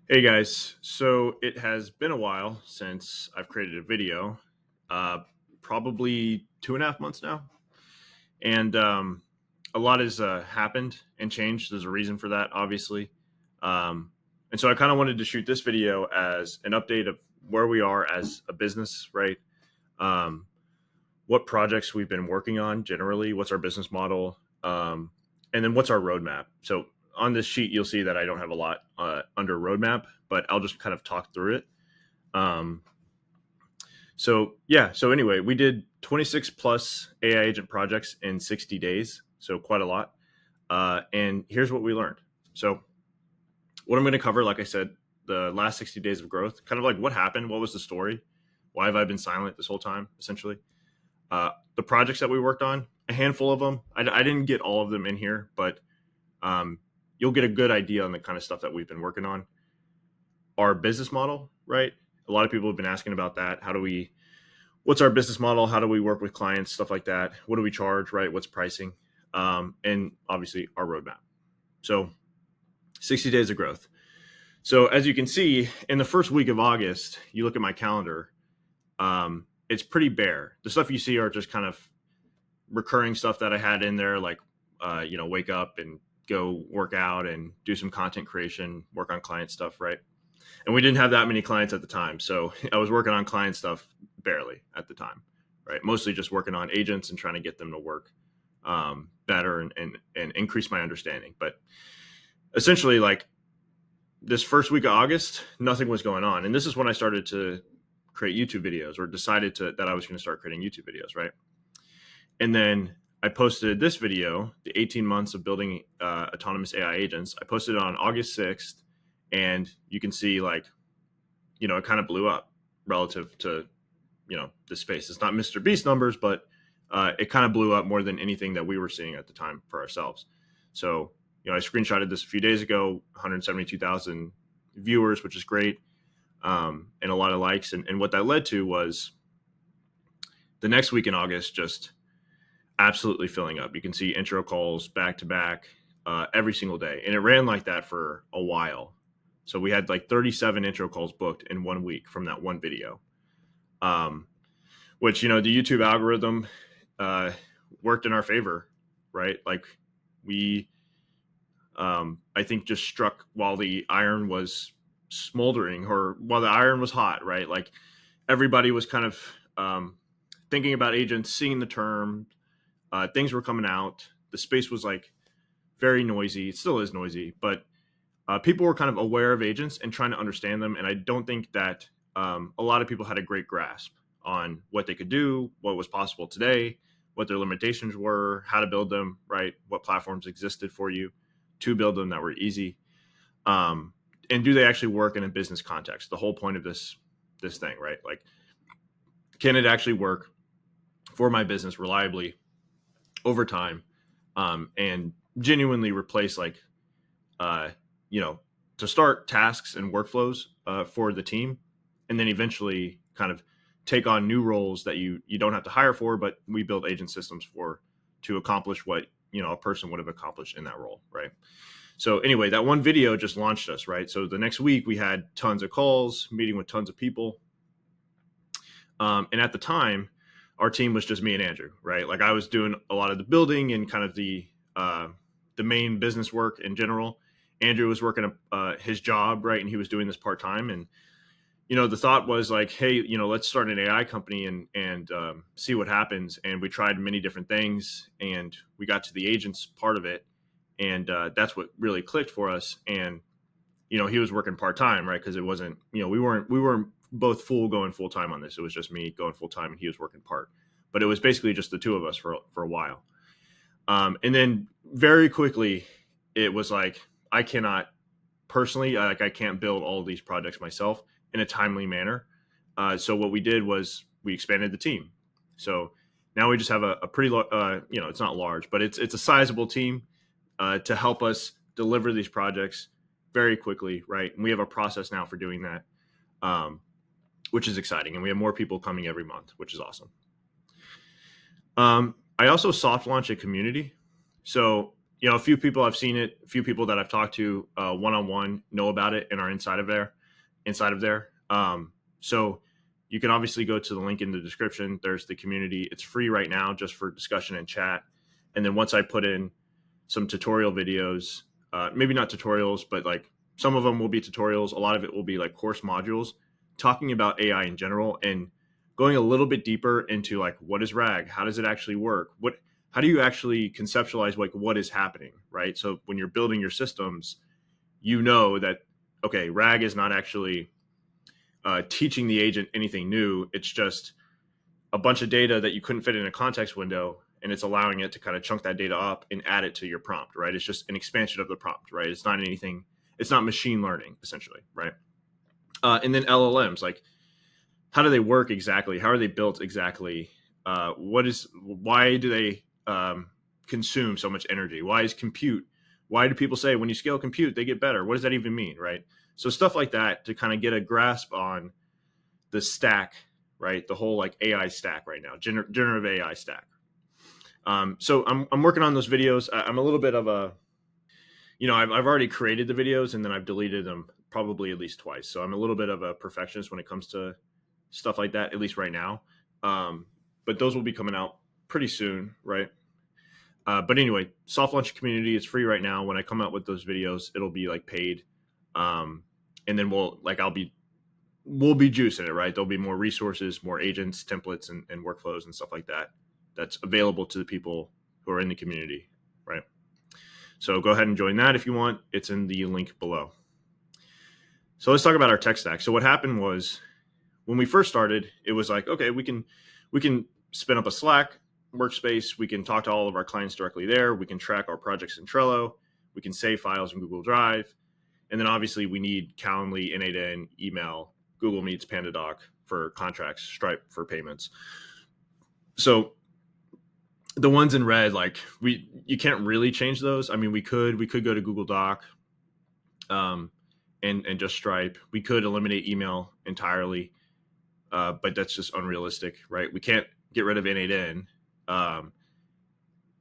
Hey guys, so it has been a while since I've created a video, uh, probably 2.5 months now, and a lot has happened and changed. There's a reason for that, obviously, and so I kind of wanted to shoot this video as an update of where we are as a business, right? Um, what projects we've been working on generally, what's our business model, and then what's our roadmap. So on this sheet, you'll see that I don't have a lot under roadmap, but I'll just kind of talk through it. Um, so yeah, so anyway, we did 26 plus AI agent projects in 60 days, so quite a lot. And here's what we learned. So what I'm going to cover, like I said, the last 60 days of growth, kind of like what happened, what was the story, why have I been silent this whole time, essentially. The projects that we worked on, a handful of them. I didn't get all of them in here, but um, you'll get a good idea on the kind of stuff that we've been working on. Our business model, right? A lot of people have been asking about that. What's our business model? How do we work with clients? Stuff like that. What do we charge, right? What's pricing? And obviously our roadmap. So 60 days of growth. So as you can see, in the first week of August, you look at my calendar, it's pretty bare. The stuff you see are just kind of recurring stuff that I had in there, like wake up and go work out and do some content creation, work on client stuff, right? And we didn't have that many clients at the time, so I was working on client stuff barely at the time, right? Mostly just working on agents and trying to get them to work better and increase my understanding. But essentially, like this first week of August, nothing was going on, and this is when I started to create YouTube videos, or decided that I was going to start creating YouTube videos, right? And then I posted this video, the 18 months of building autonomous AI agents. I posted it on August 6th, and you can see, like, it kind of blew up relative to, the space. It's not Mr. Beast numbers, but it kind of blew up more than anything that we were seeing at the time for ourselves. So, I screenshotted this a few days ago, 172,000 viewers, which is great, and a lot of likes. And what that led to was the next week in August, just absolutely filling up. You can see intro calls back to back every single day. And it ran like that for a while. So we had like 37 intro calls booked in 1 week from that one video, which, the YouTube algorithm worked in our favor, right? Like we, I think, just struck while the iron was smoldering, or while the iron was hot, right? Like everybody was kind of thinking about agents, seeing the term, things were coming out. The space was like very noisy. It still is noisy, but people were kind of aware of agents and trying to understand them. And I don't think that a lot of people had a great grasp on what they could do, what was possible today, what their limitations were, how to build them, right? What platforms existed for you to build them that were easy. And do they actually work in a business context? The whole point of this thing, right? Like, can it actually work for my business reliably over time, and genuinely replace, like, uh, to start tasks and workflows for the team, and then eventually kind of take on new roles that you don't have to hire for, but we build agent systems for, to accomplish what a person would have accomplished in that role, right? So anyway, that one video just launched us, right? So the next week we had tons of calls, meeting with tons of people, and at the time, our team was just me and Andrew, right? Like I was doing a lot of the building and kind of the main business work in general. Andrew was working his job, right, and he was doing this part time. And the thought was like, hey, let's start an AI company and see what happens. And we tried many different things, and we got to the agents part of it, and that's what really clicked for us. And he was working part time, right, because it wasn't, we weren't both going full time on this. It was just me going full time, and he was working part. But it was basically just the two of us for a while. And then very quickly, it was like, I cannot personally, I can't build all of these projects myself in a timely manner. So what we did was we expanded the team. So now we just have a pretty, it's not large, but it's a sizable team to help us deliver these projects very quickly, right? And we have a process now for doing that, which is exciting. And we have more people coming every month, which is awesome. I also soft launched a community. So, a few people I've seen it, a few people that I've talked to one-on-one know about it and are inside of there. So you can obviously go to the link in the description. There's the community. It's free right now just for discussion and chat. And then once I put in some tutorial videos, maybe not tutorials, but like some of them will be tutorials. A lot of it will be like course modules talking about AI in general and going a little bit deeper into like, what is RAG? How does it actually work? How do you actually conceptualize like what is happening, right? So when you're building your systems, you know that, okay, RAG is not actually teaching the agent anything new. It's just a bunch of data that you couldn't fit in a context window, and it's allowing it to kind of chunk that data up and add it to your prompt, right? It's just an expansion of the prompt, right? It's not anything, it's not machine learning, essentially, right? And then LLMs, like, how do they work exactly? How are they built exactly? Why do they consume so much energy? Why do people say when you scale compute, they get better? What does that even mean, right? So stuff like that to kind of get a grasp on the stack, right? The whole like AI stack right now, generative AI stack. So I'm working on those videos. I'm a little bit of a, I've already created the videos and then I've deleted them probably at least twice. So I'm a little bit of a perfectionist when it comes to stuff like that, at least right now. But those will be coming out pretty soon, right? But anyway, soft launch community is free right now. When I come out with those videos, it'll be like paid. And then we'll be juicing it, right? There'll be more resources, more agents, templates, and workflows and stuff like that that's available to the people who are in the community, right? So go ahead and join that if you want. It's in the link below. So let's talk about our tech stack. So what happened was when we first started, it was like, okay, we can spin up a Slack workspace. We can talk to all of our clients directly there. We can track our projects in Trello. We can save files in Google Drive. And then obviously we need Calendly, N8N, email, Google Meets, PandaDoc for contracts, Stripe for payments. So the ones in red, like you can't really change those. I mean, we could go to Google Doc, and just Stripe. We could eliminate email entirely, but that's just unrealistic, right? We can't get rid of N8N,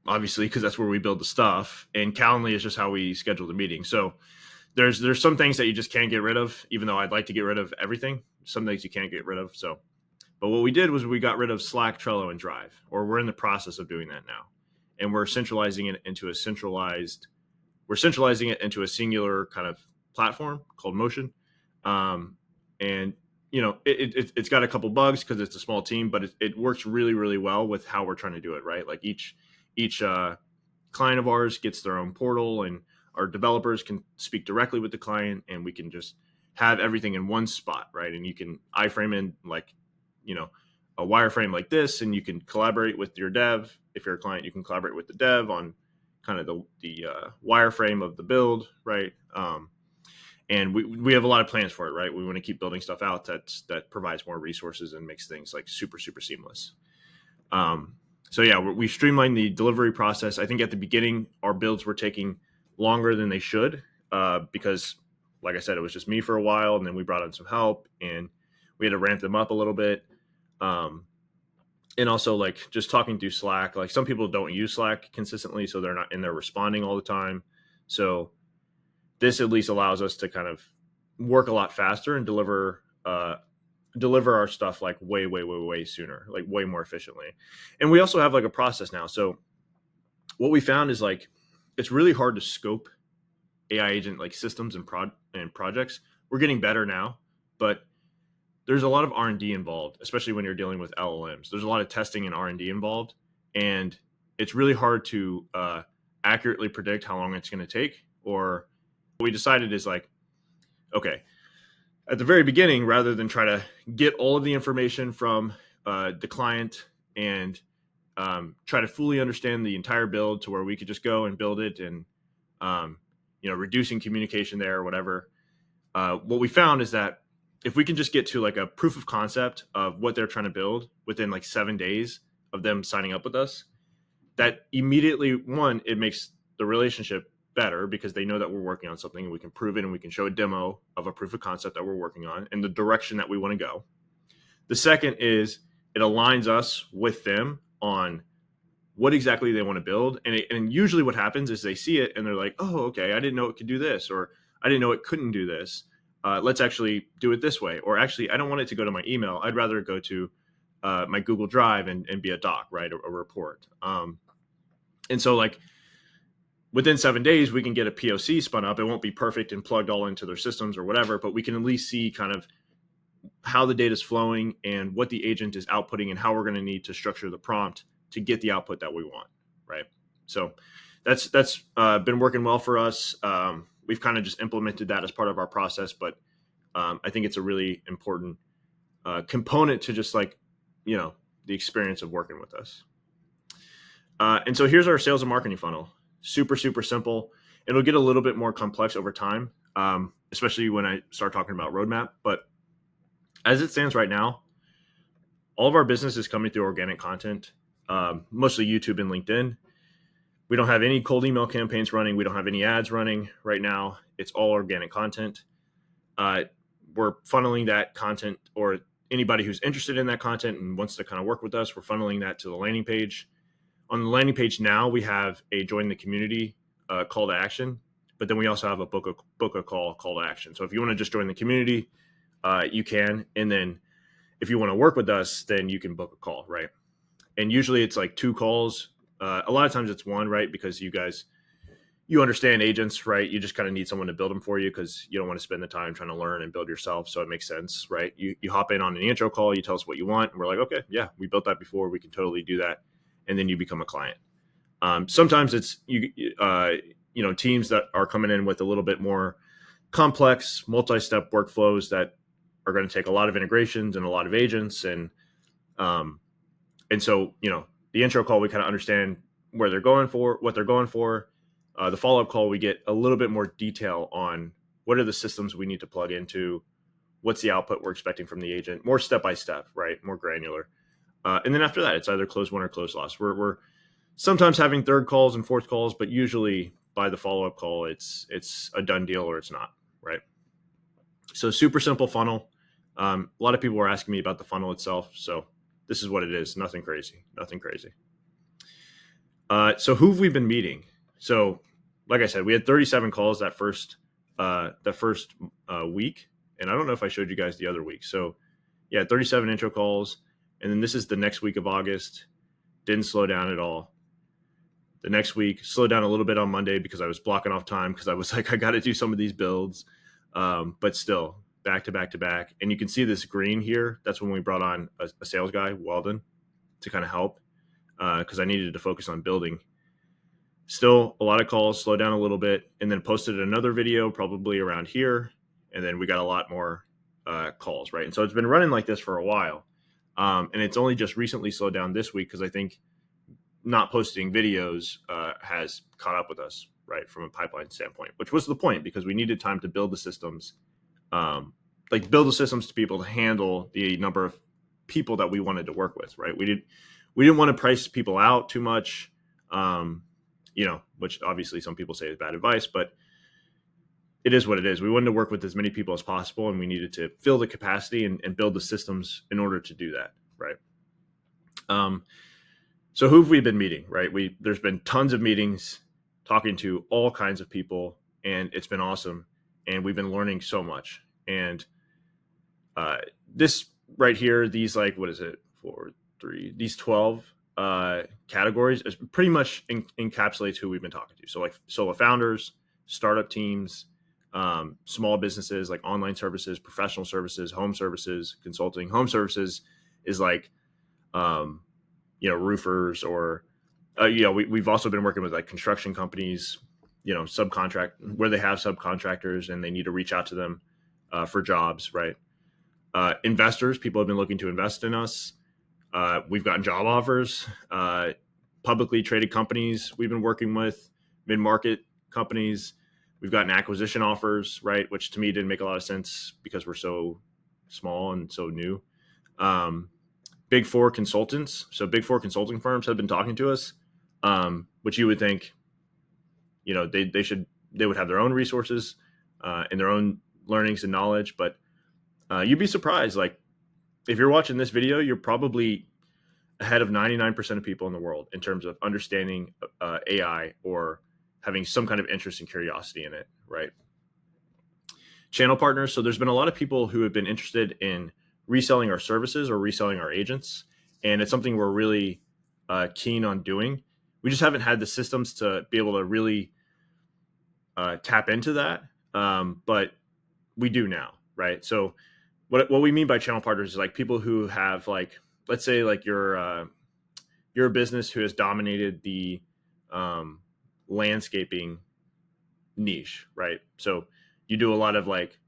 obviously, because that's where we build the stuff. And Calendly is just how we schedule the meeting. So there's some things that you just can't get rid of, even though I'd like to get rid of everything. Some things you can't get rid of. So, but what we did was we got rid of Slack, Trello, and Drive, or we're in the process of doing that now. And we're centralizing it into a singular kind of platform called Motion. And it's got a couple bugs because it's a small team, but it works really, really well with how we're trying to do it, right? Like each client of ours gets their own portal, and our developers can speak directly with the client, and we can just have everything in one spot, right? And you can iframe in like, a wireframe like this, and you can collaborate with your dev. If you're a client, you can collaborate with the dev on kind of the wireframe of the build, right? And we have a lot of plans for it, right? We want to keep building stuff out that provides more resources and makes things like super, super seamless. So yeah, we streamlined the delivery process. I think at the beginning, our builds were taking longer than they should, because like I said, it was just me for a while, and then we brought in some help and we had to ramp them up a little bit. And also like just talking through Slack, like some people don't use Slack consistently, so they're not in there responding all the time. So this at least allows us to kind of work a lot faster and deliver our stuff like way sooner, like way more efficiently. And we also have like a process now. So what we found is like, it's really hard to scope AI agent like systems and projects. We're getting better now, but there's a lot of R&D involved, especially when you're dealing with LLMs. There's a lot of testing and R&D involved, and it's really hard to accurately predict how long it's going to take. Or what we decided is like, okay, at the very beginning, rather than try to get all of the information from the client and try to fully understand the entire build to where we could just go and build it and reducing communication there or whatever, what we found is that if we can just get to like a proof of concept of what they're trying to build within like 7 days of them signing up with us, that immediately, one, it makes the relationship better because they know that we're working on something and we can prove it, and we can show a demo of a proof of concept that we're working on and the direction that we want to go. The second is it aligns us with them on what exactly they want to build. And usually what happens is they see it and they're like, oh, okay, I didn't know it could do this, or I didn't know it couldn't do this. Let's actually do it this way. Or actually, I don't want it to go to my email. I'd rather go to my Google Drive and be a doc, right? A report. And so like within 7 days, we can get a POC spun up. It won't be perfect and plugged all into their systems or whatever, but we can at least see kind of how the data is flowing and what the agent is outputting and how we're going to need to structure the prompt to get the output that we want, right? So that's been working well for us. We've kind of just implemented that as part of our process, but I think it's a really important component to just like, the experience of working with us. And so here's our sales and marketing funnel. Super, super simple. It'll get a little bit more complex over time, especially when I start talking about roadmap. But as it stands right now, all of our business is coming through organic content, mostly YouTube and LinkedIn. We don't have any cold email campaigns running. We don't have any ads running right now. It's all organic content. We're funneling that content, or anybody who's interested in that content and wants to kind of work with us, we're funneling that to the landing page. On the landing page now, we have a join the community call to action, but then we also have a book a call to action. So if you want to just join the community, you can. And then if you want to work with us, then you can book a call, right? And usually it's like 2 calls. A lot of times it's 1, right? Because you understand agents, right? You just kind of need someone to build them for you because you don't want to spend the time trying to learn and build yourself. So it makes sense, right? You hop in on an intro call, you tell us what you want, and we're like, okay, yeah, we built that before. We can totally do that. And then you become a client. Sometimes it's teams that are coming in with a little bit more complex multi-step workflows that are going to take a lot of integrations and a lot of agents. And so, the intro call, we kind of understand where they're going for, what they're going for. The follow-up call, we get a little bit more detail on what are the systems we need to plug into, what's the output we're expecting from the agent, more step-by-step, right? More granular. And then after that, it's either close won or close loss. We're sometimes having 3rd calls and 4th calls, but usually by the follow-up call, it's a done deal or it's not, right? So super simple funnel. A lot of people were asking me about the funnel itself. So this is what it is. Nothing crazy. So who have we been meeting? So like I said, we had 37 calls that first week. And I don't know if I showed you guys the other week. So yeah, 37 intro calls. And then this is the next week of August. Didn't slow down at all. The next week, slowed down a little bit on Monday because I was blocking off time because I was like, I got to do some of these builds. But still, back to back to back. And you can see this green here. That's when we brought on a sales guy, Weldon, to kind of help because I needed to focus on building. Still a lot of calls, slowed down a little bit, and then posted another video probably around here. And then we got a lot more calls, right? And so it's been running like this for a while. And it's only just recently slowed down this week because I think not posting videos has caught up with us, right, from a pipeline standpoint, which was the point because we needed time to build the systems, to be able to handle the number of people that we wanted to work with, right? We didn't want to price people out too much, which obviously some people say is bad advice, but it is what it is. We wanted to work with as many people as possible, and we needed to fill the capacity and build the systems in order to do that, right? So who have we been meeting, right? There's been tons of meetings, talking to all kinds of people, and it's been awesome. And we've been learning so much. And this right here, these these 12 categories is pretty much encapsulates who we've been talking to. So like solo founders, startup teams, small businesses like online services, professional services, home services, consulting. Home services is like, roofers or, we've also been working with like construction companies, subcontract where they have subcontractors and they need to reach out to them for jobs, right? Investors, people have been looking to invest in us. We've gotten job offers, publicly traded companies we've been working with, mid-market companies. We've gotten acquisition offers, right? Which to me didn't make a lot of sense because we're so small and so new. Big Four consultants. So Big Four consulting firms have been talking to us, which you would think, they would have their own resources and their own learnings and knowledge. But you'd be surprised. Like if you're watching this video, you're probably ahead of 99% of people in the world in terms of understanding AI or having some kind of interest and curiosity in it, right? Channel partners. So there's been a lot of people who have been interested in reselling our services or reselling our agents, and it's something we're really keen on doing. We just haven't had the systems to be able to really tap into that, but we do now, right? So what we mean by channel partners is like people who have like, let's say like you're a business who has dominated the um, landscaping niche, right? So you do a lot of like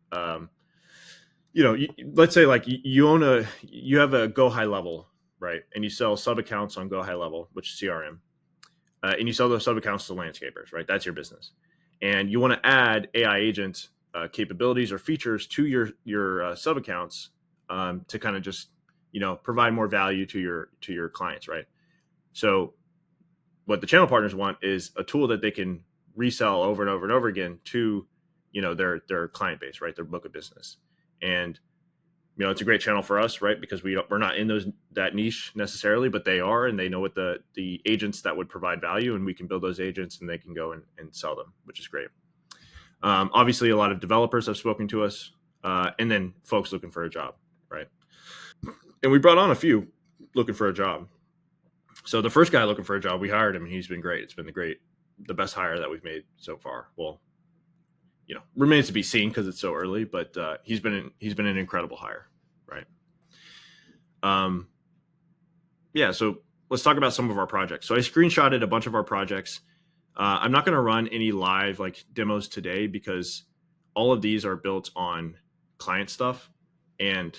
let's say like you have a Go High Level, right? And you sell sub accounts on Go High Level, which is CRM, and you sell those sub accounts to landscapers, right? That's your business, and you want to add AI agent capabilities or features to your sub accounts to kind of just provide more value to your clients, right? So what the channel partners want is a tool that they can resell over and over and over again to their client base, right? Their book of business. And it's a great channel for us, right? Because we're not in that niche necessarily, but they are, and they know what the agents that would provide value, and we can build those agents and they can go and sell them, which is great. Obviously a lot of developers have spoken to us, and then folks looking for a job, right? And we brought on a few looking for a job. So the first guy looking for a job, we hired him, and he's been great. It's been the best hire that we've made so far. Well, remains to be seen because it's so early, but he's been an incredible hire, right? Um, yeah. So let's talk about some of our projects. So I screenshotted a bunch of our projects. I'm not going to run any live like demos today because all of these are built on client stuff, and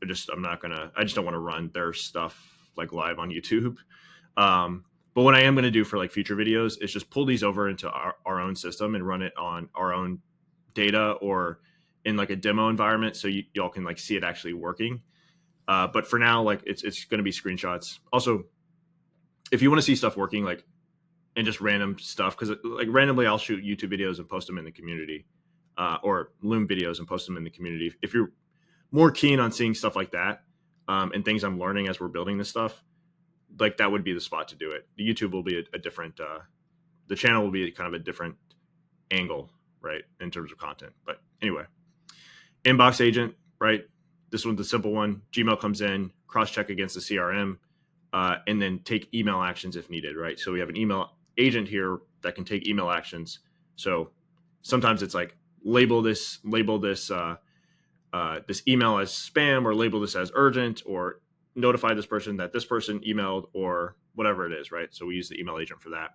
I just don't want to run their stuff like live on YouTube. But what I am going to do for like future videos is just pull these over into our own system and run it on our own data or in like a demo environment so y'all can like see it actually working. But for now, like it's going to be screenshots. Also, if you want to see stuff working, like and just random stuff, because like randomly I'll shoot YouTube videos and post them in the community, or Loom videos and post them in the community. If you're more keen on seeing stuff like that and things I'm learning as we're building this stuff, like that would be the spot to do it. The YouTube will be a different, the channel will be kind of a different angle, right, in terms of content. But anyway, inbox agent, right? This one's the simple one. Gmail comes in, cross-check against the CRM, and then take email actions if needed, right? So we have an email agent here that can take email actions. So sometimes it's like label this this email as spam, or label this as urgent, or notify this person that this person emailed, or whatever it is, right? So we use the email agent for that.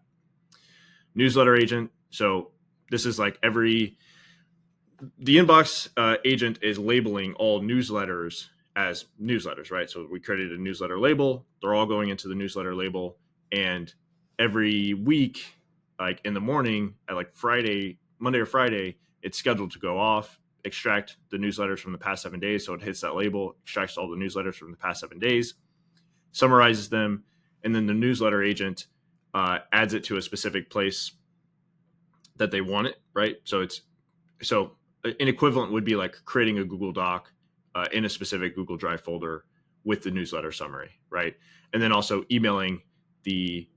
Newsletter agent. So this is like the inbox agent is labeling all newsletters as newsletters, right? So we created a newsletter label. They're all going into the newsletter label. And every week, like in the morning at like Monday or Friday, it's scheduled to go off, extract the newsletters from the past 7 days. So it hits that label, extracts all the newsletters from the past 7 days, summarizes them, and then the newsletter agent adds it to a specific place that they want it, right? So an equivalent would be like creating a Google Doc in a specific Google Drive folder with the newsletter summary, right? And then also emailing the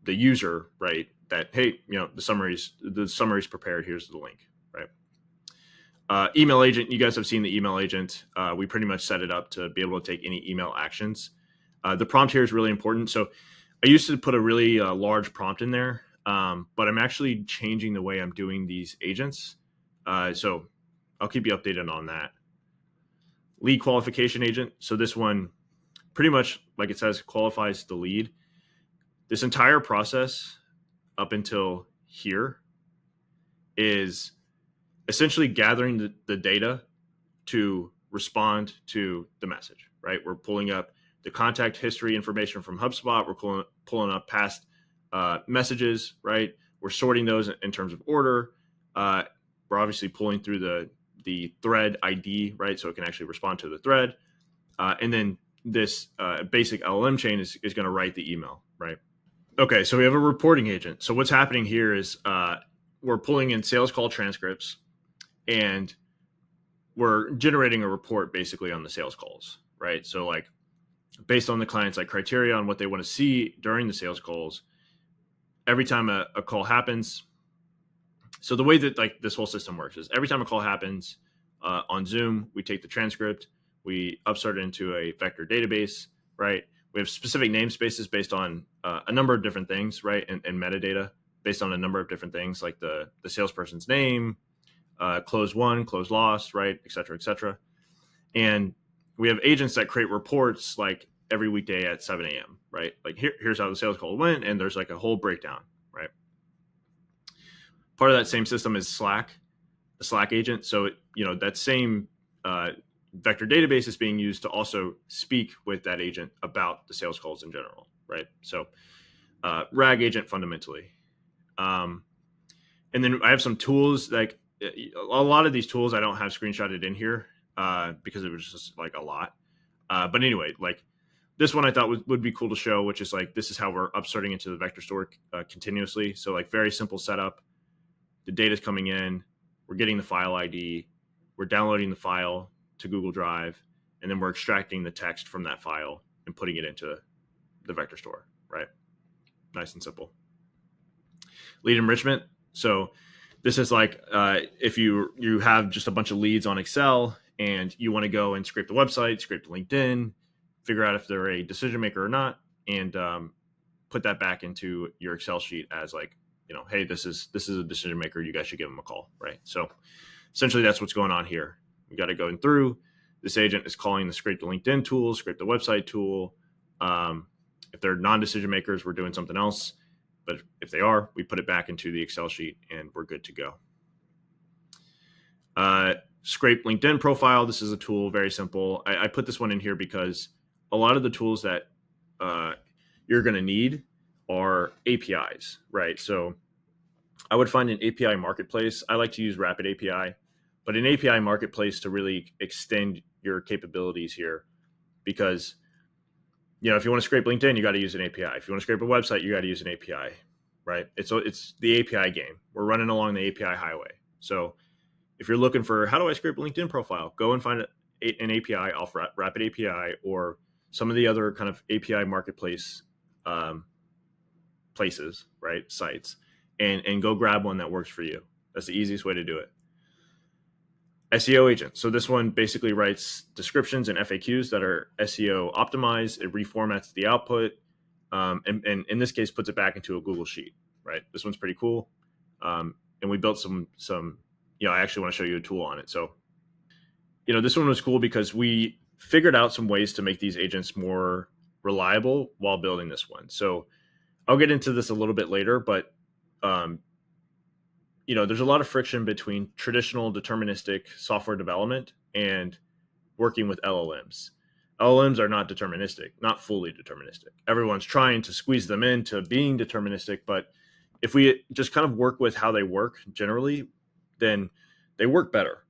user, right, that hey, the summary's prepared. Here's the link, right? Email agent. You guys have seen the email agent. We pretty much set it up to be able to take any email actions. The prompt here is really important. So I used to put a really large prompt in there, but I'm actually changing the way I'm doing these agents. So I'll keep you updated on that. Lead qualification agent. So this one, pretty much like it says, qualifies the lead. This entire process up until here is essentially gathering the data to respond to the message, right? We're pulling up the contact history information from HubSpot. We're pulling up past messages, right? We're sorting those in terms of order. We're obviously pulling through the thread ID, right? So it can actually respond to the thread. And then this basic LLM chain is going to write the email, right? Okay, so we have a reporting agent. So what's happening here is we're pulling in sales call transcripts, and we're generating a report basically on the sales calls, right? So like based on the client's like criteria on what they want to see during the sales calls, every time a call happens. So the way that like this whole system works is every time a call happens on Zoom, we take the transcript, we upsert it into a vector database, right? We have specific namespaces based on a number of different things, right? And metadata based on a number of different things like the salesperson's name, close won, close lost, right, et cetera, et cetera. And we have agents that create reports like every weekday at 7 a.m., right? Like here's how the sales call went, and there's like a whole breakdown, right? Part of that same system is Slack, a Slack agent. So, that same vector database is being used to also speak with that agent about the sales calls in general, right? So, RAG agent fundamentally. And then I have some tools, like a lot of these tools I don't have screenshotted in here because it was just like a lot. But anyway, like this one I thought would be cool to show, which is like, this is how we're upstarting into the vector store continuously. So like very simple setup. The data's coming in, we're getting the file ID, we're downloading the file to Google Drive, and then we're extracting the text from that file and putting it into the vector store, right? Nice and simple. Lead enrichment. So this is like if you have just a bunch of leads on Excel and you want to go and scrape the website, scrape LinkedIn, figure out if they're a decision maker or not, and put that back into your Excel sheet as like, hey, this is a decision maker. You guys should give them a call, right? So essentially that's what's going on here. We got to go through. This agent is calling the scrape the LinkedIn tool, scrape the website tool. If they're non-decision makers, we're doing something else. But if they are, we put it back into the Excel sheet and we're good to go. Scrape LinkedIn profile. This is a tool, very simple. I put this one in here because a lot of the tools that you're going to need are APIs, right? So I would find an API marketplace. I like to use Rapid API, but an API marketplace to really extend your capabilities here, because if you want to scrape LinkedIn, you got to use an API. If you want to scrape a website, you got to use an API, right? It's the API game. We're running along the API highway. So if you're looking for how do I scrape a LinkedIn profile, go and find an API off Rapid API or some of the other kind of API marketplace places, right? Sites, and go grab one that works for you. That's the easiest way to do it. SEO agent. So this one basically writes descriptions and FAQs that are SEO optimized. It reformats the output, and in this case puts it back into a Google Sheet, right? This one's pretty cool. And we built some. I actually want to show you a tool on it. So, this one was cool because we figured out some ways to make these agents more reliable while building this one. So I'll get into this a little bit later, but there's a lot of friction between traditional deterministic software development and working with LLMs. LLMs are not deterministic, not fully deterministic. Everyone's trying to squeeze them into being deterministic, but if we just kind of work with how they work generally, then they work better.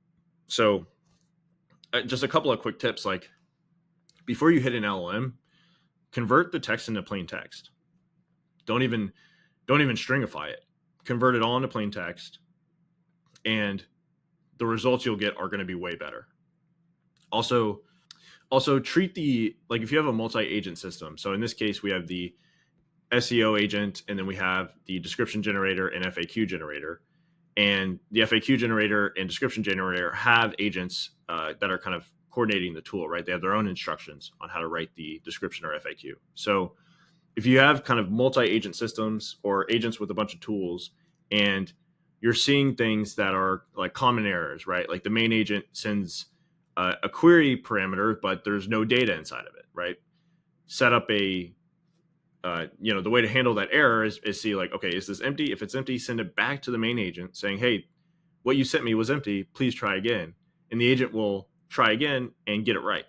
So just a couple of quick tips, like before you hit an LLM, convert the text into plain text. Don't even stringify it. Convert it all into plain text, and the results you'll get are going to be way better. Also treat like if you have a multi-agent system. So in this case, we have the SEO agent, and then we have the description generator and FAQ generator. And the FAQ generator and description generator have agents that are kind of coordinating the tool, right? They have their own instructions on how to write the description or FAQ. So if you have kind of multi-agent systems or agents with a bunch of tools, and you're seeing things that are like common errors, right? Like the main agent sends a query parameter, but there's no data inside of it, right? Set up the way to handle that error is see like, okay, is this empty? If it's empty, send it back to the main agent saying, hey, what you sent me was empty. Please try again. And the agent will try again and get it right,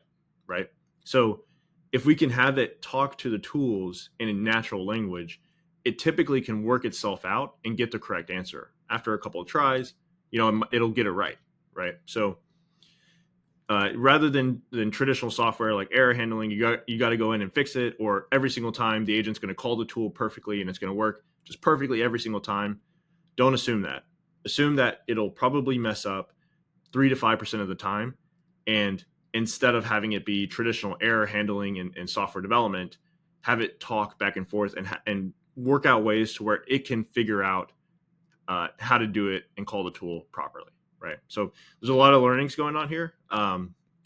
right? So if we can have it talk to the tools in a natural language, it typically can work itself out and get the correct answer. After a couple of tries, it'll get it right, right? So rather than traditional software like error handling, you got to go in and fix it, or every single time the agent's going to call the tool perfectly and it's going to work just perfectly every single time. Don't assume that. Assume that it'll probably mess up 3 to 5% of the time, and instead of having it be traditional error handling in software development, have it talk back and forth and work out ways to where it can figure out how to do it and call the tool properly, right? So there's a lot of learnings going on here,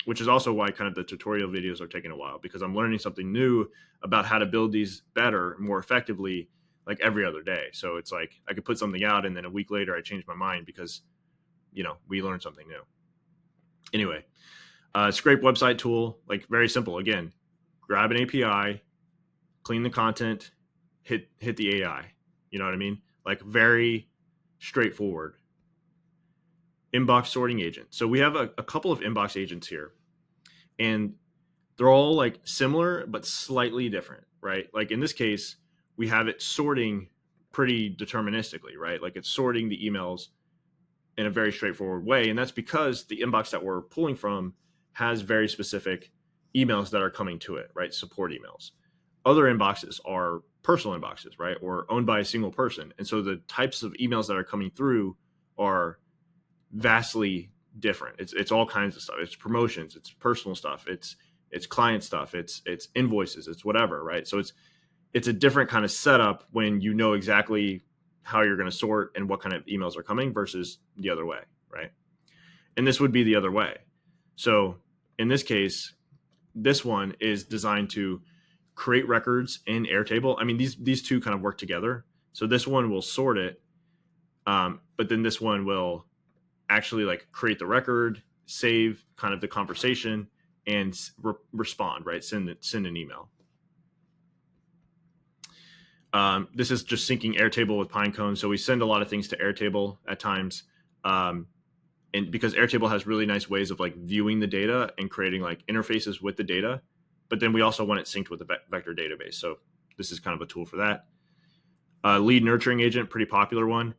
which is also why kind of the tutorial videos are taking a while, because I'm learning something new about how to build these better, more effectively, like every other day. So it's like I could put something out and then a week later I change my mind because, we learned something new. Anyway, scrape website tool, like very simple. Again, grab an API, clean the content, hit the AI. You know what I mean? Like very straightforward. Inbox sorting agent. So we have a couple of inbox agents here, and they're all like similar but slightly different, right? Like in this case, we have it sorting pretty deterministically, right? Like it's sorting the emails in a very straightforward way, and that's because the inbox that we're pulling from has very specific emails that are coming to it, right? Support emails. Other inboxes are personal inboxes, right? Or owned by a single person. And so the types of emails that are coming through are vastly different. It's all kinds of stuff. It's promotions, it's personal stuff, it's client stuff, it's invoices, it's whatever, right? So it's a different kind of setup when you know exactly how you're going to sort and what kind of emails are coming versus the other way, right? And this would be the other way. So in this case, this one is designed to create records in Airtable. I mean, these two kind of work together. So this one will sort it, but then this one will actually like create the record, save kind of the conversation, and respond, right? Send an email. This is just syncing Airtable with Pinecone. So we send a lot of things to Airtable at times. And because Airtable has really nice ways of like viewing the data and creating like interfaces with the data, but then we also want it synced with the vector database. So this is kind of a tool for that. Lead nurturing agent, pretty popular one.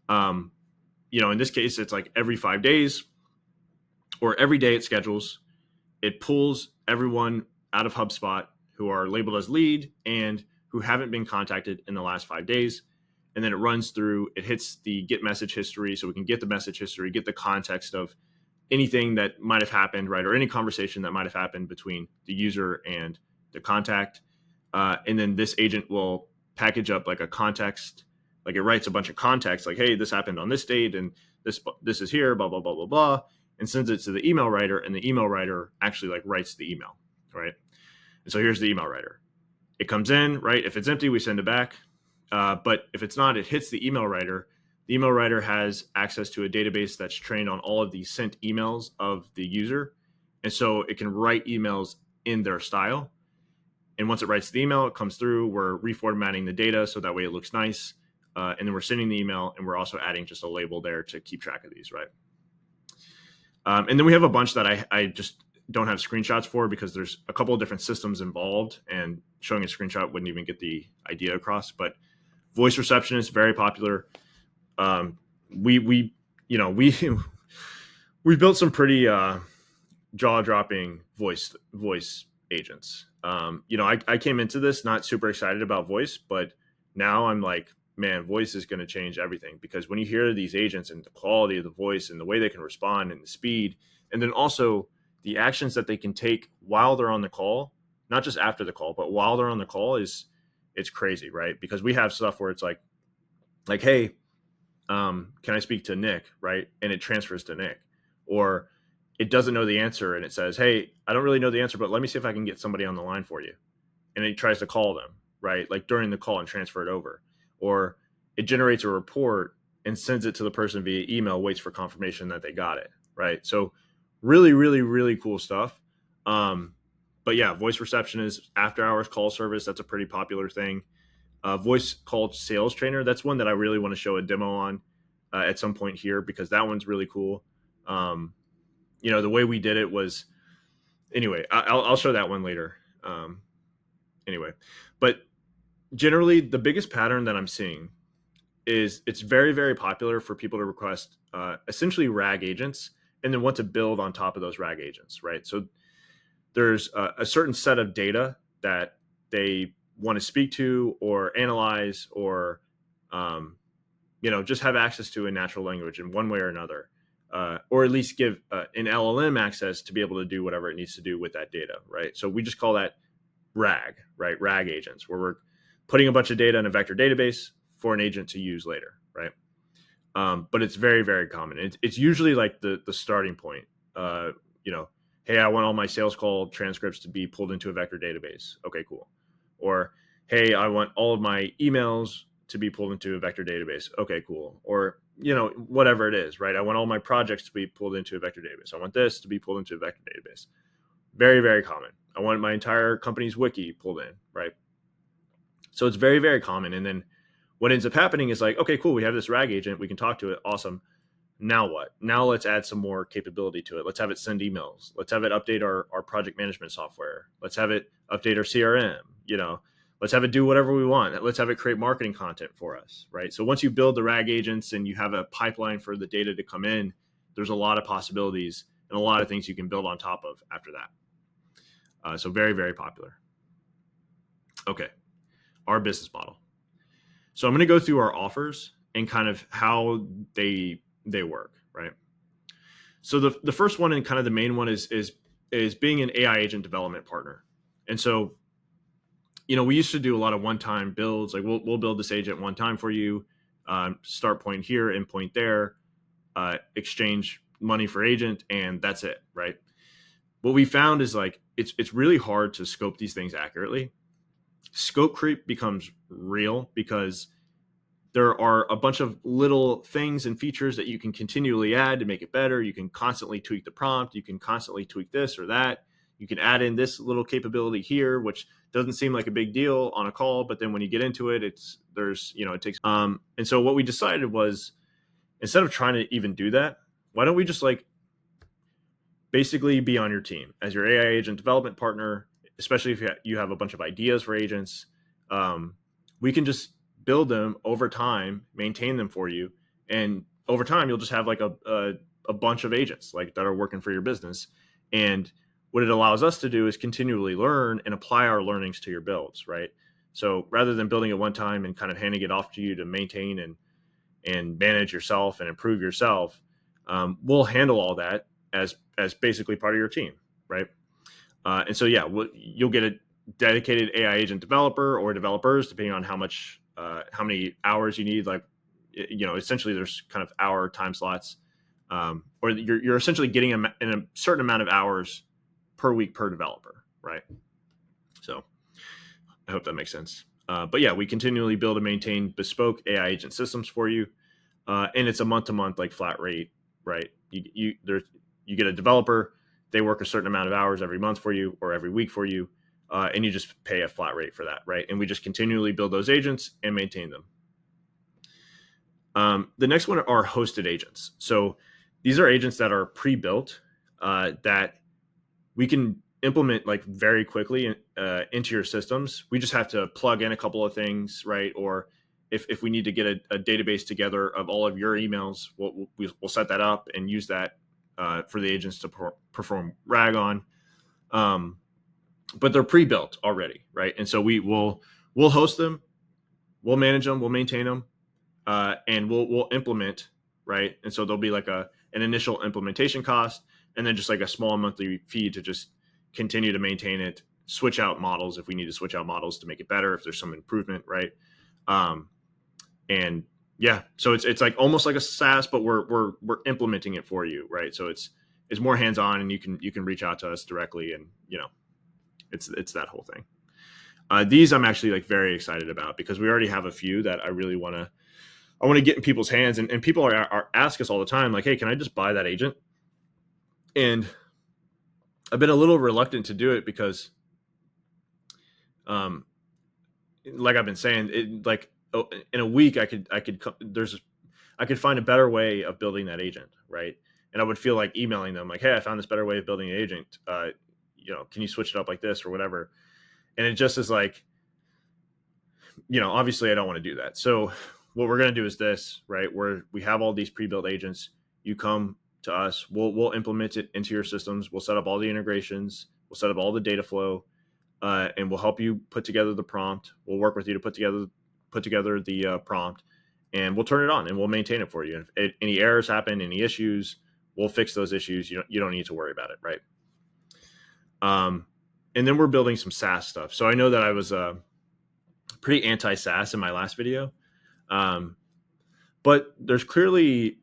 In this case, it's like every 5 days or every day it schedules. It pulls everyone out of HubSpot who are labeled as lead and who haven't been contacted in the last 5 days. And then it runs through, it hits the get message history, so we can get the message history, get the context of anything that might have happened, right? Or any conversation that might have happened between the user and the contact. And then this agent will package up like a context, like it writes a bunch of context, like, hey, this happened on this date and this is here, blah, blah, blah, blah, blah, and sends it to the email writer, and the email writer actually like writes the email, right? And so here's the email writer. It comes in, right? If it's empty, we send it back. But if it's not, it hits the email writer. The email writer has access to a database that's trained on all of the sent emails of the user. And so it can write emails in their style. And once it writes the email, it comes through, we're reformatting the data so that way it looks nice. And then we're sending the email, and we're also adding just a label there to keep track of these, right? And then we have a bunch that I just don't have screenshots for because there's a couple of different systems involved, and showing a screenshot wouldn't even get the idea across. But voice receptionist, very popular. We built some pretty jaw-dropping voice agents. I came into this not super excited about voice, but now I'm like, man, voice is going to change everything, because when you hear these agents and the quality of the voice and the way they can respond and the speed, and then also the actions that they can take while they're on the call, not just after the call, but while they're on the call, it's crazy, right? Because we have stuff where it's like, hey, can I speak to Nick, right? And it transfers to Nick. Or it doesn't know the answer and it says, hey, I don't really know the answer, but let me see if I can get somebody on the line for you. And it tries to call them, right? Like during the call and transfer it over. Or it generates a report and sends it to the person via email, waits for confirmation that they got it, right? So really, really, really cool stuff. But yeah, voice reception is after hours call service. That's a pretty popular thing. Voice call sales trainer. That's one that I really want to show a demo on at some point here, because that one's really cool. The way we did it was, anyway, I'll show that one later. Anyway, but generally the biggest pattern that I'm seeing is it's very, very popular for people to request essentially RAG agents and then want to build on top of those RAG agents, right? So there's a certain set of data that they want to speak to or analyze or, just have access to in natural language in one way or another. or at least give an LLM access to be able to do whatever it needs to do with that data, right? So we just call that RAG, right? RAG agents, where we're putting a bunch of data in a vector database for an agent to use later, right? But it's very, very common. It's usually like the starting point. You know, hey, I want all my sales call transcripts to be pulled into a vector database. Okay, cool. Or hey, I want all of my emails to be pulled into a vector database. Okay, cool. Or whatever it is, right? I want all my projects to be pulled into a vector database. I want this to be pulled into a vector database. Very, very common. I want my entire company's wiki pulled in, right? So it's very, very common. And then what ends up happening is like, okay, cool, we have this RAG agent, we can talk to it, awesome. Now what? Now let's add some more capability to it. Let's have it send emails. Let's have it update our project management software. Let's have it update our CRM. Let's have it do whatever we want. Let's have it create marketing content for us, right? So once you build the RAG agents and you have a pipeline for the data to come in, there's a lot of possibilities and a lot of things you can build on top of after that. So very, very popular. Okay, our business model. So I'm going to go through our offers and kind of how they work, right? So the first one and kind of the main one is being an AI agent development partner. And so, we used to do a lot of one-time builds. Like we'll build this agent one time for you, start point here, end point there, exchange money for agent, and that's it, right? What we found is like it's really hard to scope these things accurately. Scope creep becomes real because there are a bunch of little things and features that you can continually add to make it better. You can constantly tweak the prompt. You can constantly tweak this or that. You can add in this little capability here, which doesn't seem like a big deal on a call, but then when you get into it, it takes. And so what we decided was, instead of trying to even do that, why don't we just like basically be on your team as your AI agent development partner, especially if you have a bunch of ideas for agents. We can just build them over time, maintain them for you, and over time you'll just have like a bunch of agents like that are working for your business. And what it allows us to do is continually learn and apply our learnings to your builds, right? So rather than building it one time and kind of handing it off to you to maintain and manage yourself and improve yourself, we'll handle all that as basically part of your team, right? And so you'll get a dedicated AI agent developer or developers depending on how many hours you need. Like, essentially there's kind of hour time slots, or you're essentially getting in a certain amount of hours per week per developer, right? So I hope that makes sense. But yeah, we continually build and maintain bespoke AI agent systems for you, and it's a month-to-month like flat rate, right? You get a developer, they work a certain amount of hours every month for you or every week for you, and you just pay a flat rate for that, right? And we just continually build those agents and maintain them. The next one are hosted agents. So these are agents that are pre-built, that we can implement like very quickly into your systems. We just have to plug in a couple of things, right? Or if we need to get a database together of all of your emails, we'll set that up and use that for the agents to perform RAG on. But they're pre-built already, right? And so we'll host them, we'll manage them, we'll maintain them, and we'll implement, right? And so there'll be like an initial implementation cost, and then just like a small monthly fee to just continue to maintain it, switch out models if we need to switch out models to make it better if there's some improvement, right? And yeah, so it's like almost like a SaaS, but we're implementing it for you, right? So it's more hands-on, and you can reach out to us directly, and it's that whole thing. These I'm actually like very excited about because we already have a few that I really want to get in people's hands, and people are ask us all the time like, hey, can I just buy that agent? And I've been a little reluctant to do it because, like I've been saying, in a week I could find a better way of building that agent, right? And I would feel like emailing them like, hey, I found this better way of building an agent. Can you switch it up like this or whatever? And it just is like, obviously I don't want to do that. So what we're going to do is this, right? Where we have all these pre-built agents, you come to us, we'll implement it into your systems. We'll set up all the integrations. We'll set up all the data flow, and we'll help you put together the prompt. We'll work with you to put together the prompt, and we'll turn it on and we'll maintain it for you. And if any errors happen, any issues, We'll fix those issues. You don't need to worry about it, right? And then we're building some SaaS stuff. So I know that I was pretty anti-SaaS in my last video, but there's clearly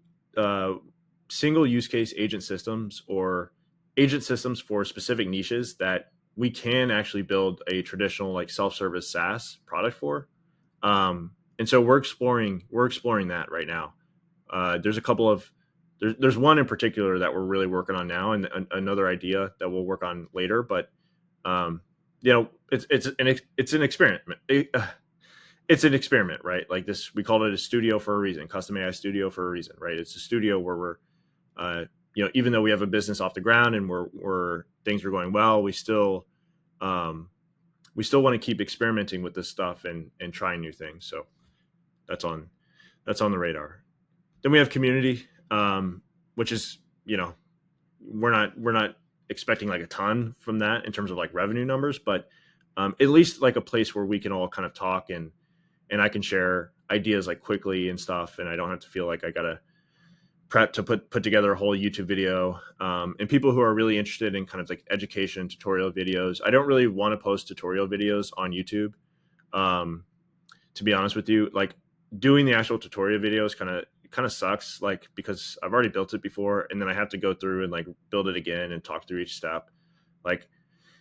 single use case agent systems or agent systems for specific niches that we can actually build a traditional like self-service SaaS product for. And so we're exploring that right now. There's a couple of there's one in particular that we're really working on now, and another idea that we'll work on later. But it's an experiment. It's an experiment, right? Like this, we called it a studio for a reason, custom AI studio for a reason, right? It's a studio where we're, even though we have a business off the ground and we're things are going well, we still want to keep experimenting with this stuff and trying new things. So that's on the radar. Then we have community, which is, we're not expecting like a ton from that in terms of like revenue numbers, but at least like a place where we can all kind of talk and I can share ideas like quickly and stuff, and I don't have to feel like I gotta prep to put together a whole YouTube video. And people who are really interested in kind of like education tutorial videos, I don't really want to post tutorial videos on YouTube. To be honest with you, like doing the actual tutorial videos kind of sucks, like because I've already built it before and then I have to go through and like build it again and talk through each step. Like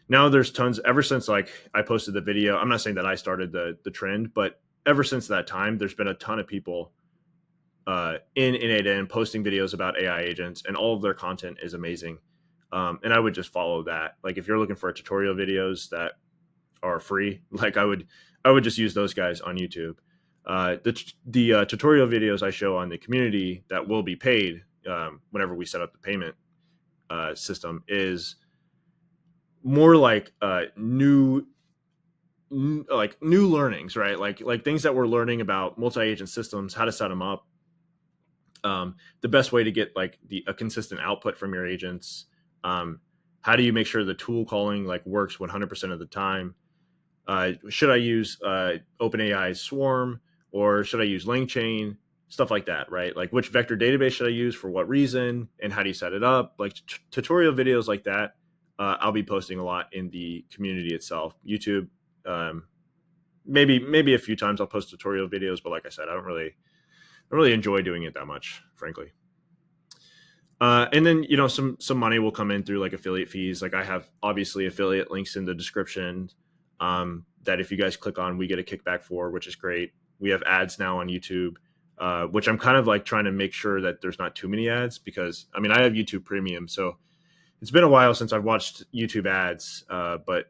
now there's tons, ever since like I posted the video, I'm not saying that I started the trend, but ever since that time, there's been a ton of people in N8N posting videos about AI agents, and all of their content is amazing. And I would just follow that. Like if you're looking for tutorial videos that are free, like I would just use those guys on YouTube. The tutorial videos I show on the community that will be paid whenever we set up the payment system is more like new learnings, right? Like things that we're learning about multi-agent systems, how to set them up, the best way to get like a consistent output from your agents. How do you make sure the tool calling like works 100% of the time? Should I use OpenAI's Swarm or should I use LangChain? Stuff like that, right? Like which vector database should I use for what reason and how do you set it up? Like tutorial videos like that. I'll be posting a lot in the community itself. YouTube, maybe a few times I'll post tutorial videos, but like I said, I don't really enjoy doing it that much, frankly. And then some money will come in through like affiliate fees. Like I have obviously affiliate links in the description that if you guys click on, we get a kickback for, which is great. We have ads now on YouTube, which I'm kind of like trying to make sure that there's not too many ads because I have YouTube Premium, so it's been a while since I've watched YouTube ads, but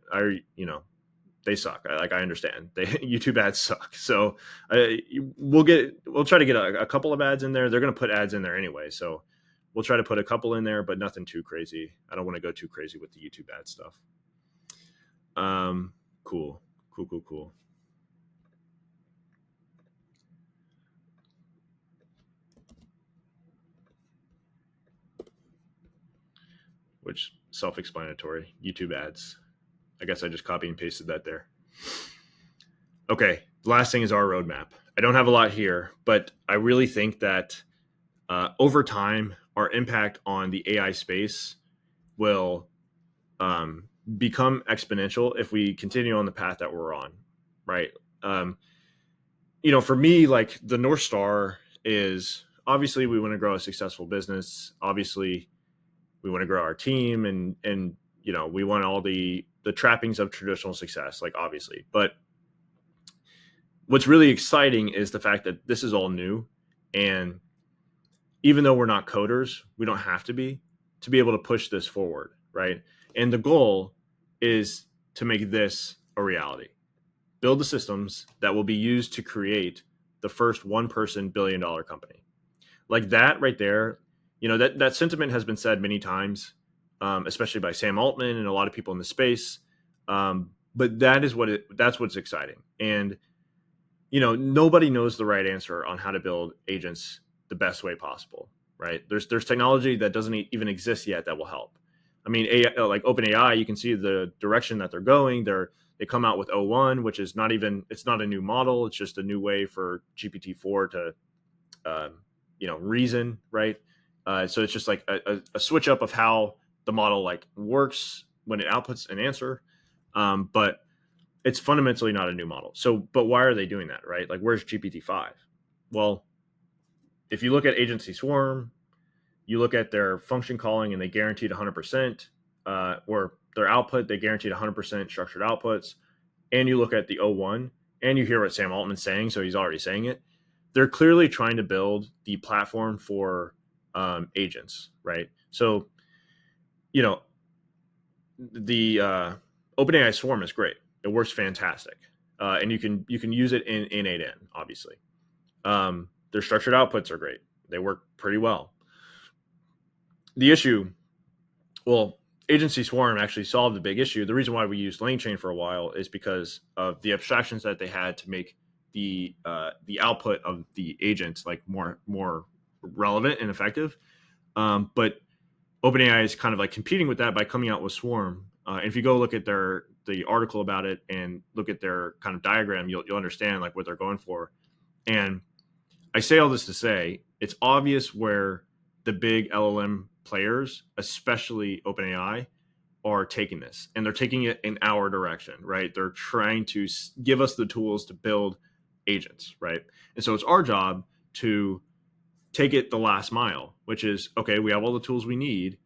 they suck. I understand. YouTube ads suck. So we'll try to get a couple of ads in there. They're going to put ads in there anyway. So we'll try to put a couple in there, but nothing too crazy. I don't want to go too crazy with the YouTube ad stuff. Cool. Which self-explanatory, YouTube ads. I guess I just copy and pasted that there. Okay, the last thing is our roadmap. I don't have a lot here, but I really think that over time, our impact on the AI space will become exponential if we continue on the path that we're on, right? For me, like the North Star is obviously we want to grow a successful business. Obviously, we want to grow our team and we want all the trappings of traditional success, like obviously. But what's really exciting is the fact that this is all new. And even though we're not coders, we don't have to be able to push this forward, right? And the goal is to make this a reality. Build the systems that will be used to create the first one-person billion-dollar company. Like that right there, that sentiment has been said many times, especially by Sam Altman and a lot of people in the space. But that's what's exciting. And, nobody knows the right answer on how to build agents the best way possible, right? There's technology that doesn't even exist yet that will help. AI, like OpenAI, you can see the direction that they're going. They come out with O1, which is it's not a new model. It's just a new way for GPT-4 to, reason, right? So it's just like a switch up of how the model like works when it outputs an answer. But it's fundamentally not a new model. So, but why are they doing that, right? Like, where's GPT-5? Well, if you look at Agency Swarm, you look at their function calling and they guaranteed 100%, or their output, they guaranteed 100% structured outputs. And you look at the O1 and you hear what Sam Altman's saying, so he's already saying it. They're clearly trying to build the platform for agents, right? So, you know, the OpenAI Swarm is great. It works fantastic, and you can use it in 8N, obviously. Their structured outputs are great. They work pretty well. The issue, well, Agency Swarm actually solved the big issue. The reason why we used LangChain for a while is because of the abstractions that they had to make the output of the agents like more relevant and effective. But OpenAI is kind of like competing with that by coming out with Swarm. And if you go look at the article about it and look at their kind of diagram, you'll understand like what they're going for. And I say all this to say it's obvious where the big LLM players, especially OpenAI, are taking this, and they're taking it in our direction, right? They're trying to give us the tools to build agents, right? And so it's our job to take it the last mile, which is, okay, we have all the tools we need.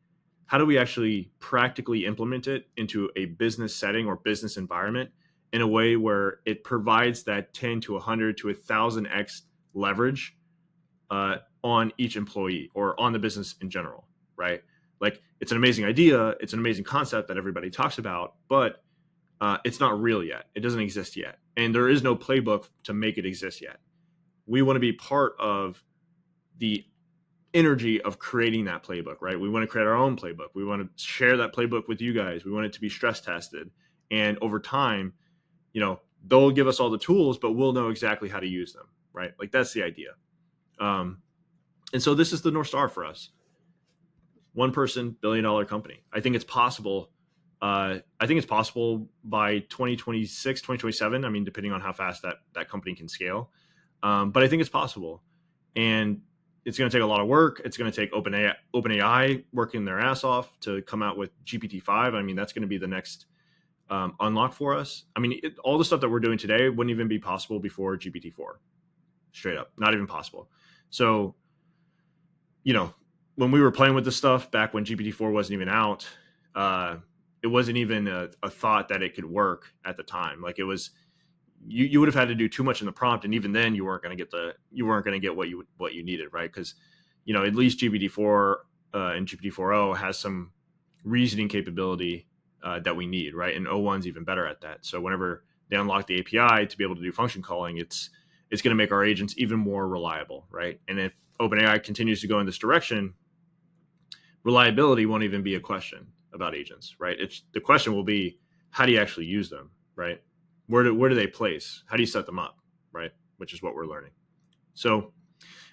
How do we actually practically implement it into a business setting or business environment in a way where it provides that 10 to 100 to 1,000x leverage on each employee or on the business in general, right? Like, it's an amazing idea. It's an amazing concept that everybody talks about, but it's not real yet. It doesn't exist yet. And there is no playbook to make it exist yet. We want to be part of the energy of creating that playbook, right? We want to create our own playbook. We want to share that playbook with you guys. We want it to be stress tested. And over time, they'll give us all the tools, but we'll know exactly how to use them, right? Like, that's the idea. And so this is the North Star for us. One person, $billion company. I think it's possible. I think it's possible by 2026, 2027. I mean, depending on how fast that company can scale. But I think it's possible. And it's going to take a lot of work. It's going to take OpenAI working their ass off to come out with GPT-5. I mean, that's going to be the next unlock for us. I mean, all the stuff that we're doing today wouldn't even be possible before GPT-4. Straight up, not even possible. So, when we were playing with this stuff back when GPT-4 wasn't even out, it wasn't even a thought that it could work at the time. Like, it was, you would have had to do too much in the prompt, and even then you weren't going to get what you needed, right? Because at least GPT-4 and GPT-4o has some reasoning capability that we need, right? And O1's even better at that. So whenever they unlock the API to be able to do function calling, it's going to make our agents even more reliable, right? And if OpenAI continues to go in this direction, reliability won't even be a question about agents, right? The question will be, how do you actually use them, right? Where do they place? How do you set them up, right? Which is what we're learning. So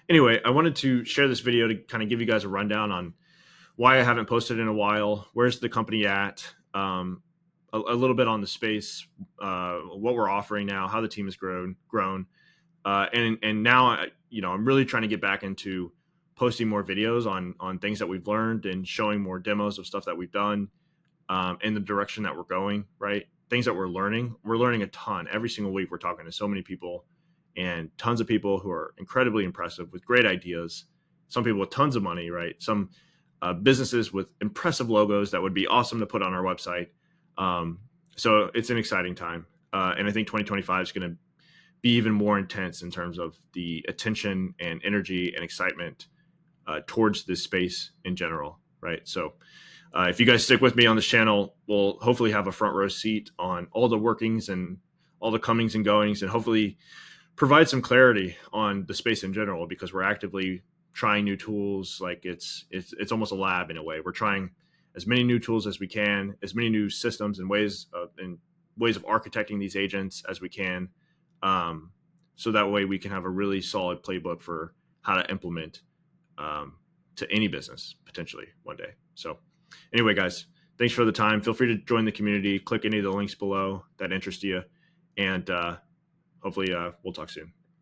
anyway, I wanted to share this video to kind of give you guys a rundown on why I haven't posted in a while, where's the company at, a little bit on the space, what we're offering now, how the team has grown, and now I'm really trying to get back into posting more videos on things that we've learned and showing more demos of stuff that we've done, in the direction that we're going, right? Things that we're learning a ton. Every single week we're talking to so many people, and tons of people who are incredibly impressive with great ideas. Some people with tons of money, right? Some businesses with impressive logos that would be awesome to put on our website. So it's an exciting time. And I think 2025 is going to be even more intense in terms of the attention and energy and excitement towards this space in general, right? So if you guys stick with me on this channel, we'll hopefully have a front row seat on all the workings and all the comings and goings, and hopefully provide some clarity on the space in general, because we're actively trying new tools. Like, it's almost a lab in a way. We're trying as many new tools as we can, as many new systems and ways of architecting these agents as we can. So that way we can have a really solid playbook for how to implement to any business potentially one day. So anyway, guys, thanks for the time. Feel free to join the community. Click any of the links below that interest you. And hopefully we'll talk soon.